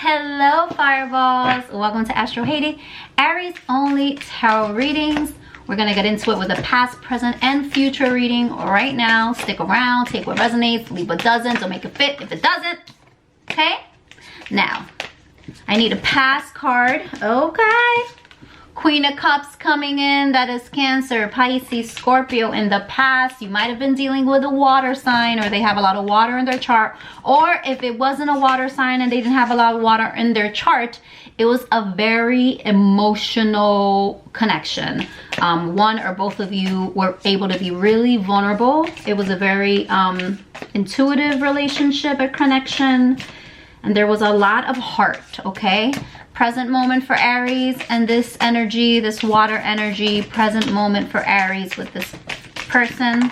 Hello fireballs, welcome to Astro Haiti, Aries only tarot readings. We're gonna get into it with a past, present, and future reading right now. Stick around, take what resonates, leave what doesn't, don't make it fit if it doesn't. Okay, now I need a past card. Okay, Queen of Cups coming in. That is Cancer, Pisces, Scorpio. In the past, you might have been dealing with a water sign, or they have a lot of water in their chart. Or if it wasn't a water sign and they didn't have a lot of water in their chart, it was a very emotional connection. One or both of you were able to be really vulnerable. It was a very intuitive relationship, a connection. And there was a lot of heart, okay? Present moment for Aries and this energy, this water energy. Present moment for Aries with this person.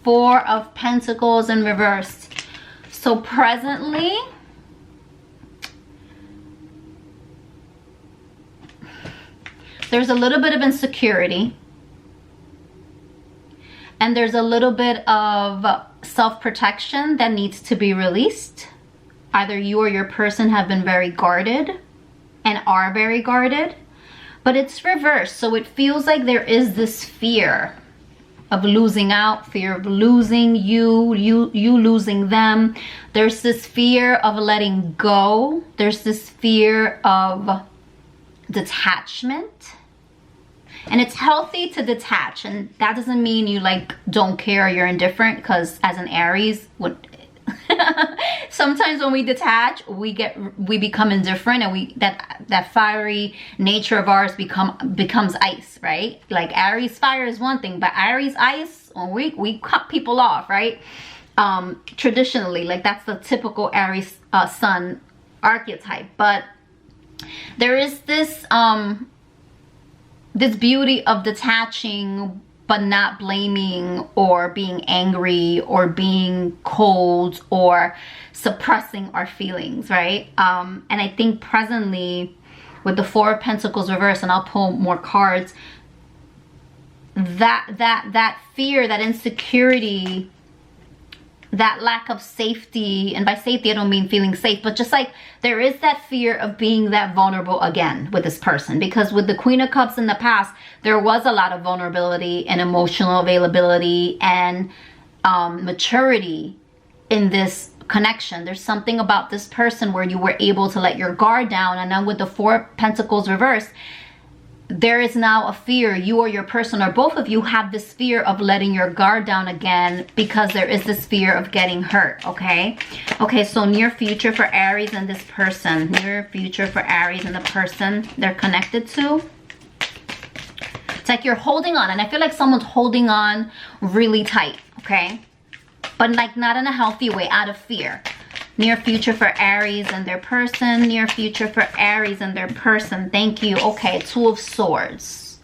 Four of Pentacles in reverse. So presently, there's a little bit of insecurity. And there's a little bit of self-protection that needs to be released. Either you or your person have been very guarded and are very guarded, but it's reversed. So it feels like there is this fear of losing out, fear of losing you losing them. There's this fear of letting go. There's this fear of detachment. And it's healthy to detach, and that doesn't mean you like don't care or you're indifferent, because as an Aries, sometimes when we detach, we become indifferent, and that fiery nature of ours becomes ice, right? Like Aries fire is one thing, but Aries ice, we cut people off, right? Traditionally, like that's the typical Aries sun archetype. But there is this this beauty of detaching, but not blaming or being angry or being cold or suppressing our feelings, right? And I think presently with the Four of Pentacles reverse, and I'll pull more cards, that fear, that insecurity, that lack of safety, and by safety I don't mean feeling safe, but just like there is that fear of being that vulnerable again with this person. Because with the Queen of Cups in the past, there was a lot of vulnerability and emotional availability and maturity in this connection. There's something about this person where you were able to let your guard down. And now with the Four of Pentacles reversed, there is now a fear. You or your person or both of you have this fear of letting your guard down again, because there is this fear of getting hurt, okay? Okay, so near future for Aries and this person. Near future for Aries and the person they're connected to. It's like you're holding on, and I feel like someone's holding on really tight, okay? But like not in a healthy way, out of fear. Near future for Aries and their person. Near future for Aries and their person. Thank you. Okay, Two of Swords.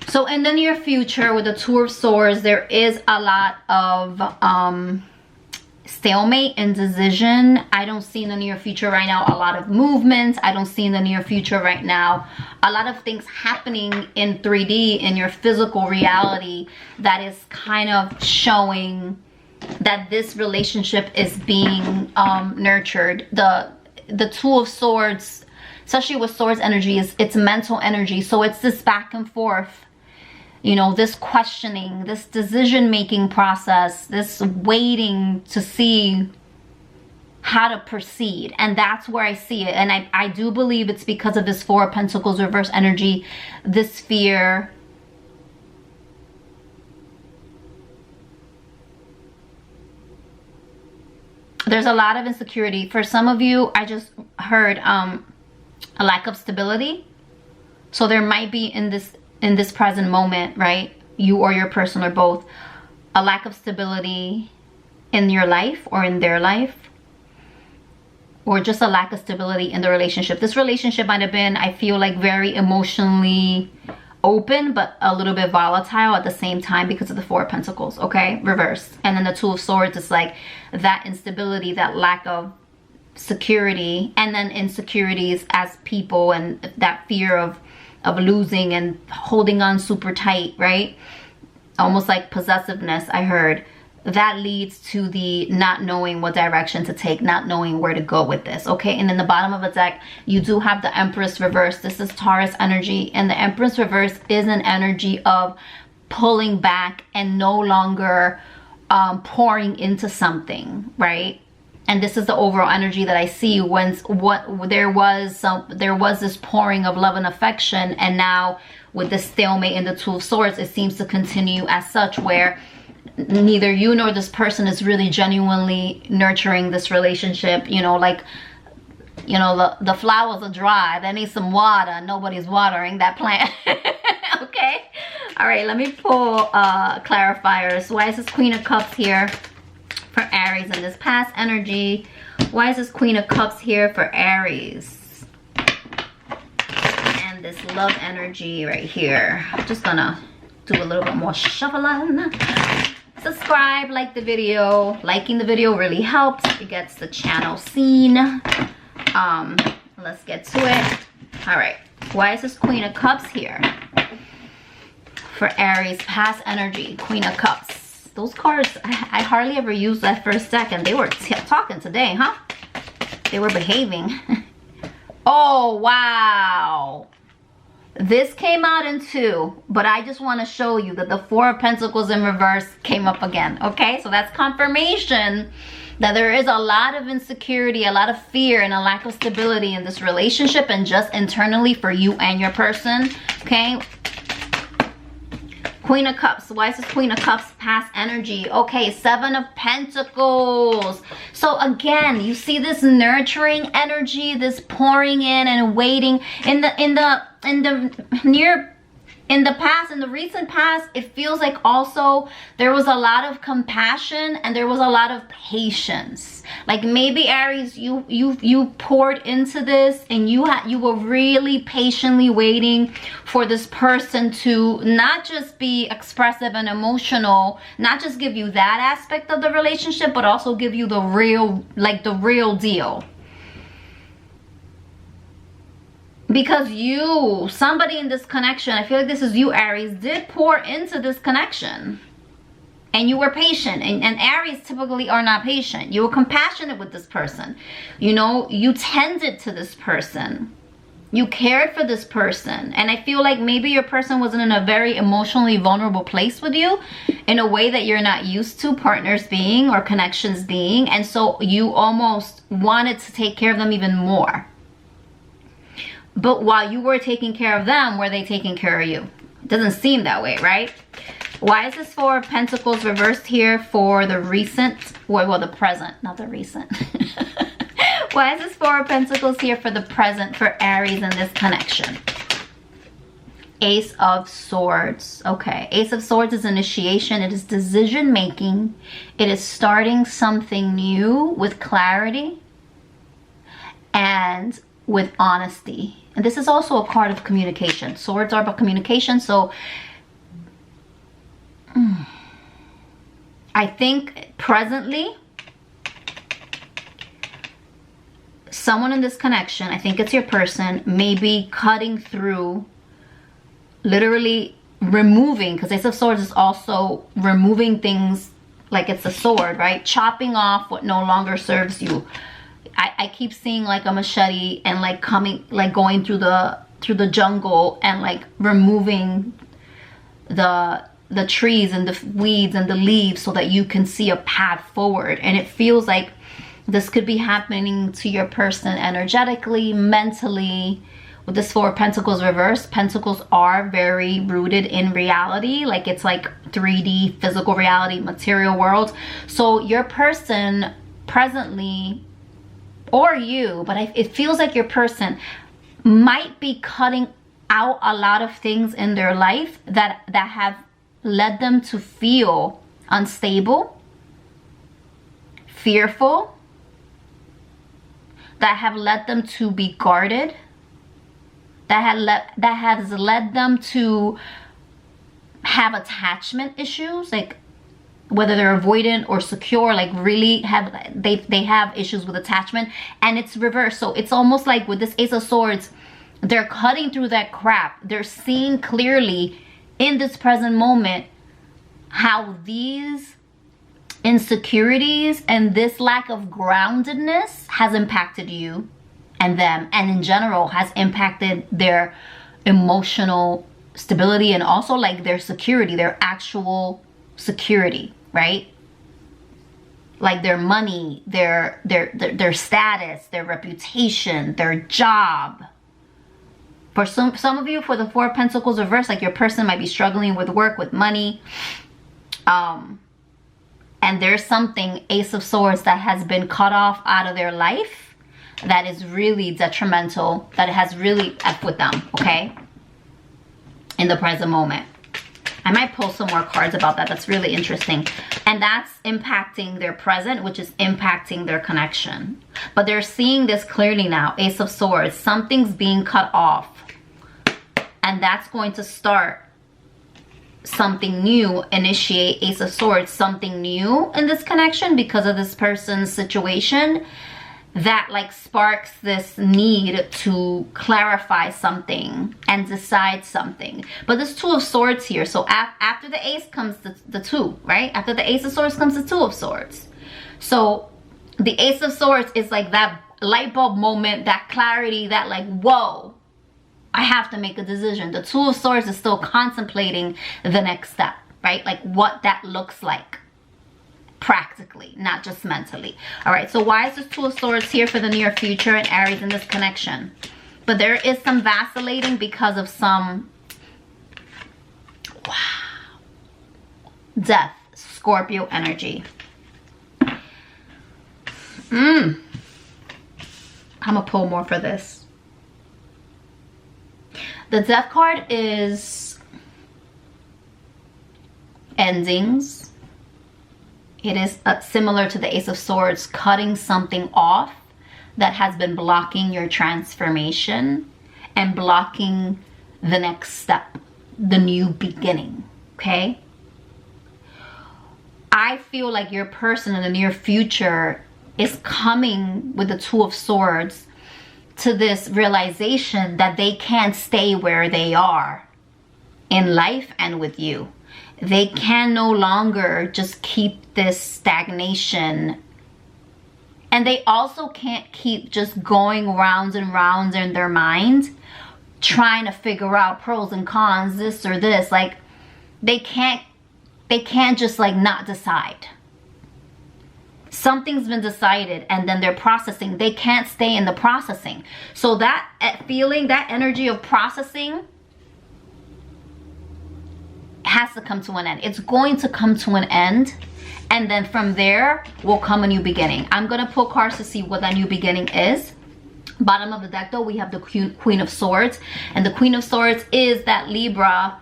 So in the near future with the Two of Swords, there is a lot of stalemate, indecision. I don't see in the near future right now a lot of movement. I don't see in the near future right now a lot of things happening in 3D, in your physical reality, that is kind of showing that this relationship is being nurtured. The Two of Swords, especially with Swords energy, it's mental energy. So it's this back and forth, you know, this questioning, this decision-making process, this waiting to see how to proceed. And that's where I see it. And I do believe it's because of this Four of Pentacles reverse energy, this fear. There's a lot of insecurity. For some of you, I just heard a lack of stability. So there might be in this present moment, right? You or your person or both, a lack of stability in your life or in their life. Or just a lack of stability in the relationship. This relationship might have been, I feel like, very emotionally open, but a little bit volatile at the same time because of the Four of Pentacles, okay? Reversed. And then the Two of Swords is like that instability, that lack of security, and then insecurities as people, and that fear of losing and holding on super tight, right? Almost like possessiveness, I heard. that leads to the not knowing what direction to take, not knowing where to go with this. Okay, and in the bottom of the deck, you do have the Empress reverse. This is Taurus energy, and the Empress reverse is an energy of pulling back and no longer pouring into something, right? And this is the overall energy that I see when there was this pouring of love and affection, and now with the stalemate in the Two of Swords, it seems to continue as such, where neither you nor this person is really genuinely nurturing this relationship. You know, like, you know, the flowers are dry, they need some water, nobody's watering that plant. Okay, all right, let me pull clarifiers. Why is this Queen of Cups here for Aries in this past energy? Why is this Queen of Cups here for Aries? And this love energy right here. I'm just gonna do a little bit more shuffling. Subscribe, like the video. Liking the video really helps. It gets the channel seen. Let's get to it. All right, why is this Queen of Cups here for Aries past energy? Queen of Cups. Those cards, I hardly ever use that first deck, and they were talking today, huh? They were behaving. Oh, wow. This came out in 2, but I just want to show you that the Four of Pentacles in reverse came up again. Okay, so that's confirmation that there is a lot of insecurity, a lot of fear, and a lack of stability in this relationship, and just internally for you and your person. Okay, Queen of Cups. Why is this Queen of Cups past energy? Okay, Seven of Pentacles. So again, you see this nurturing energy, this pouring in and waiting in the recent past. It feels like also there was a lot of compassion and there was a lot of patience. Like maybe Aries, you poured into this, and you were really patiently waiting for this person to not just be expressive and emotional, not just give you that aspect of the relationship, but also give you the real, like the real deal. Because somebody in this connection, I feel like this is you, Aries, did pour into this connection. And you were patient. And Aries typically are not patient. You were compassionate with this person. You know, you tended to this person. You cared for this person. And I feel like maybe your person wasn't in a very emotionally vulnerable place with you, in a way that you're not used to partners being or connections being. And so you almost wanted to take care of them even more. But while you were taking care of them, were they taking care of you? It doesn't seem that way, right? Why is this Four of Pentacles reversed here for the recent, well, the present, not the recent. Why is this Four of Pentacles here for the present for Aries in this connection? Ace of Swords. Okay, Ace of Swords is initiation. It is decision making. It is starting something new with clarity and with honesty. And this is also a card of communication. Swords are about communication. So I think presently, someone in this connection, I think it's your person, may be cutting through, literally removing, because Ace of Swords is also removing things, like it's a sword, right? Chopping off what no longer serves you. I keep seeing like a machete and like going through the jungle and like removing the trees and the weeds and the leaves so that you can see a path forward. And it feels like this could be happening to your person energetically, mentally. With this Four of Pentacles reversed, Pentacles are very rooted in reality. Like it's like 3D, physical reality, material world. So your person presently, or you, but it feels like your person might be cutting out a lot of things in their life that have led them to feel unstable, fearful, that have led them to be guarded, that has led them to have attachment issues, like whether they're avoidant or secure, like really they have issues with attachment, and it's reversed. So it's almost like with this Ace of Swords, they're cutting through that crap. They're seeing clearly in this present moment how these insecurities and this lack of groundedness has impacted you and them, and in general has impacted their emotional stability and also like their security, their actual security, right? Like their money, their status, their reputation, their job. For some of you, for the Four of Pentacles reverse, like your person might be struggling with work, with money. And there's something, Ace of Swords, that has been cut off out of their life that is really detrimental, that has really effed with them, okay? In the present moment. I might pull some more cards about that. That's really interesting. And that's impacting their present, which is impacting their connection. But they're seeing this clearly now. Ace of Swords. Something's being cut off. And that's going to start something new, initiate, Ace of Swords, something new in this connection because of this person's situation that like sparks this need to clarify something and decide something. But there's Two of Swords here. So after the Ace comes the Two, right? After the Ace of Swords comes the Two of Swords. So the Ace of Swords is like that light bulb moment, that clarity, that like, whoa, I have to make a decision. The Two of Swords is still contemplating the next step, right? Like what that looks like practically, not just mentally. All right, so why is this Two of Swords here for the near future and Aries in this connection? But there is some vacillating because of some, wow, death, Scorpio energy. I'm gonna pull more for this. The Death card is endings. It is similar to the Ace of Swords, cutting something off that has been blocking your transformation and blocking the next step, the new beginning, okay? I feel like your person in the near future is coming with the Two of Swords to this realization that they can't stay where they are in life and with you. They can no longer just keep this stagnation. And they also can't keep just going rounds and rounds in their mind, trying to figure out pros and cons, this or this. Like they can't just like not decide. Something's been decided and then they're processing. They can't stay in the processing. So that feeling, that energy of processing has to come to an end. It's going to come to an end. And then from there will come a new beginning. I'm going to pull cards to see what that new beginning is. Bottom of the deck though, we have the Queen of Swords. And the Queen of Swords is that Libra,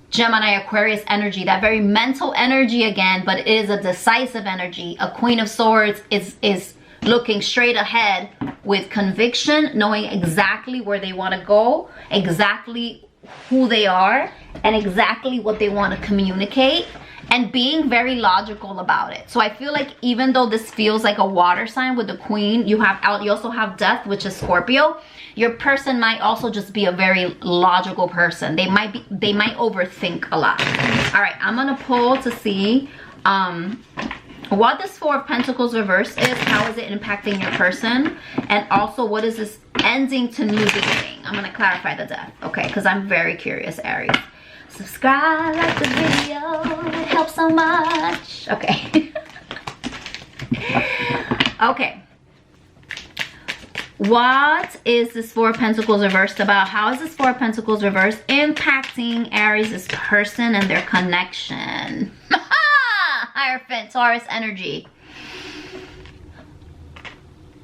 Gemini, Aquarius energy, that very mental energy again, but it is a decisive energy. A Queen of Swords is looking straight ahead with conviction, knowing exactly where they want to go, exactly who they are, and exactly what they want to communicate, and being very logical about it. So I feel like even though this feels like a water sign with the Queen, you also have Death, which is Scorpio. Your person might also just be a very logical person. They might overthink a lot. All right, I'm gonna pull to see what this Four of Pentacles reverse is. How is it impacting your person? And also, what is this ending to new beginning? I'm gonna clarify the Death, okay? Because I'm very curious, Aries. Subscribe, like the video, it helps so much. Okay. Okay. What is this Four of Pentacles reversed about? How is this Four of Pentacles reversed impacting Aries' person and their connection? Hierophant, Taurus energy.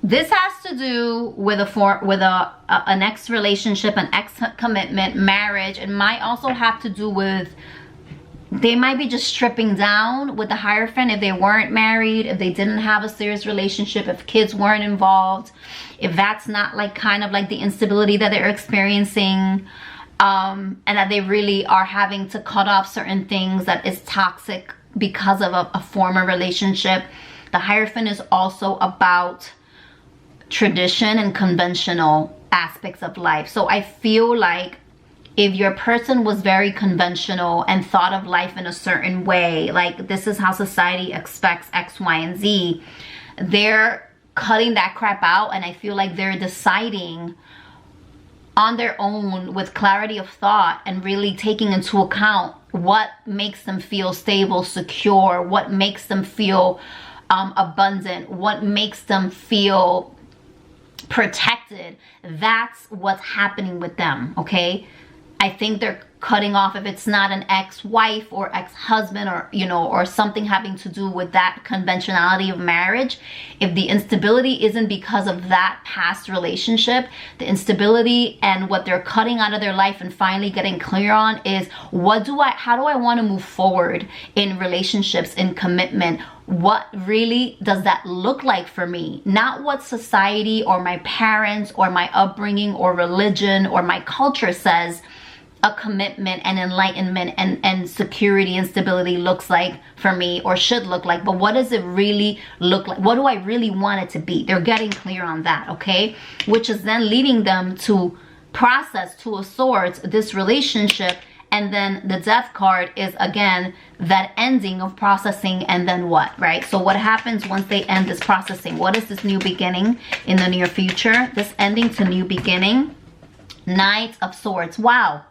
This has to do with an ex relationship, an ex commitment, marriage. It might also have to do with, they might be just stripping down with the Hierophant if they weren't married, if they didn't have a serious relationship, if kids weren't involved, if that's not like kind of like the instability that they're experiencing, and that they really are having to cut off certain things that is toxic because of a former relationship. The Hierophant is also about tradition and conventional aspects of life. So I feel like if your person was very conventional and thought of life in a certain way, like this is how society expects X, Y, and Z, they're cutting that crap out, and I feel like they're deciding on their own with clarity of thought and really taking into account what makes them feel stable, secure, what makes them feel abundant, what makes them feel protected. That's what's happening with them, okay? I think they're cutting off, if it's not an ex-wife or ex-husband, or you know, or something having to do with that conventionality of marriage, if the instability isn't because of that past relationship, the instability and what they're cutting out of their life and finally getting clear on is, how do I want to move forward in relationships, in commitment? What really does that look like for me? Not what society or my parents or my upbringing or religion or my culture says a commitment and enlightenment and security and stability looks like for me or should look like, but what does it really look like? What do I really want it to be? They're getting clear on that, okay? Which is then leading them to process, Two of Swords, this relationship. And then the Death card is, again, that ending of processing, and then what, right? So what happens once they end this processing? What is this new beginning in the near future? This ending to new beginning. Knight of Swords. Wow.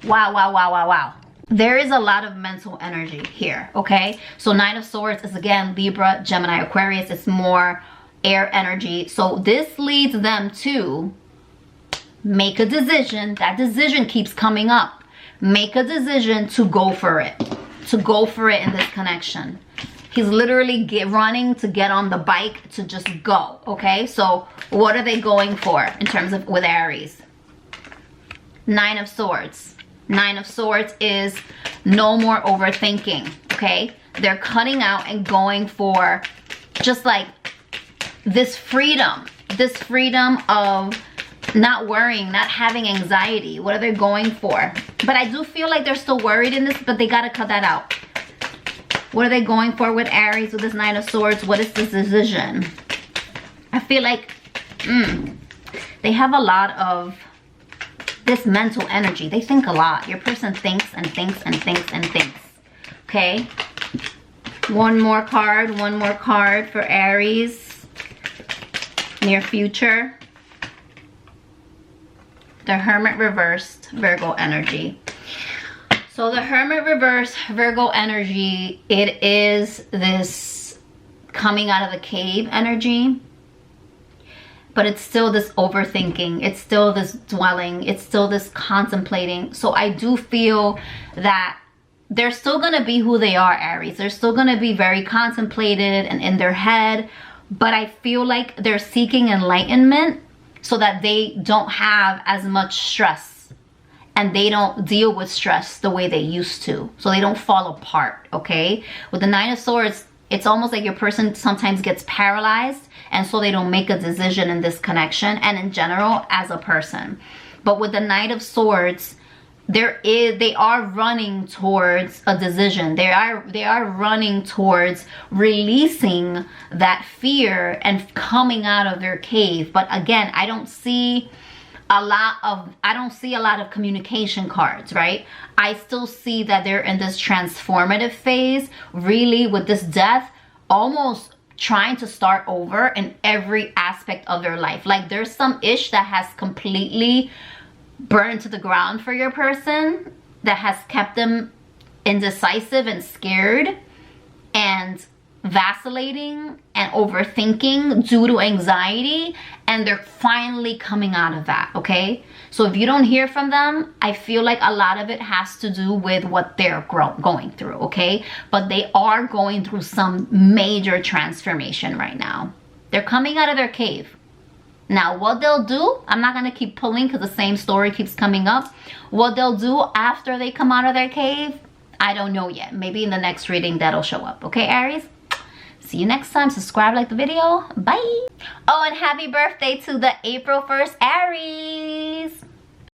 Wow, wow, wow, wow, wow. There is a lot of mental energy here, okay? So Knight of Swords is, again, Libra, Gemini, Aquarius. It's more air energy. So this leads them to make a decision. That decision keeps coming up. Make a decision to go for it. To go for it in this connection. He's literally running to get on the bike to just go, okay? So what are they going for in terms of with Aries? Nine of Swords. Nine of Swords is no more overthinking, okay? They're cutting out and going for just like this freedom of not worrying, not having anxiety. What are they going for? But I do feel like they're still worried in this, but they gotta cut that out. What are they going for with Aries, with this Nine of Swords? What is this decision? I feel like they have a lot of this mental energy. They think a lot. Your person thinks and thinks and thinks and thinks. Okay? One more card for Aries. Near future. The Hermit reversed, Virgo energy. So the Hermit reverse, Virgo energy, it is this coming out of the cave energy. But it's still this overthinking. It's still this dwelling. It's still this contemplating. So I do feel that they're still going to be who they are, Aries. They're still going to be very contemplated and in their head. But I feel like they're seeking enlightenment so that they don't have as much stress. And they don't deal with stress the way they used to. So they don't fall apart, okay? With the Nine of Swords, it's almost like your person sometimes gets paralyzed, and so they don't make a decision in this connection and in general as a person. But with the Knight of Swords, they are running towards a decision. They are running towards releasing that fear and coming out of their cave. But again, I don't see a lot of communication cards, right? I still see that they're in this transformative phase, really, with this Death, almost trying to start over in every aspect of their life. Like there's some ish that has completely burned to the ground for your person, that has kept them indecisive and scared and vacillating and overthinking due to anxiety, and they're finally coming out of that, okay? So if you don't hear from them, I feel like a lot of it has to do with what they're going through, okay? But they are going through some major transformation right now. They're coming out of their cave. Now, what they'll do, I'm not going to keep pulling because the same story keeps coming up. What they'll do after they come out of their cave, I don't know yet. Maybe in the next reading that'll show up, okay, Aries? See you next time. Subscribe, like the video. Bye. Oh, and happy birthday to the April 1st Aries.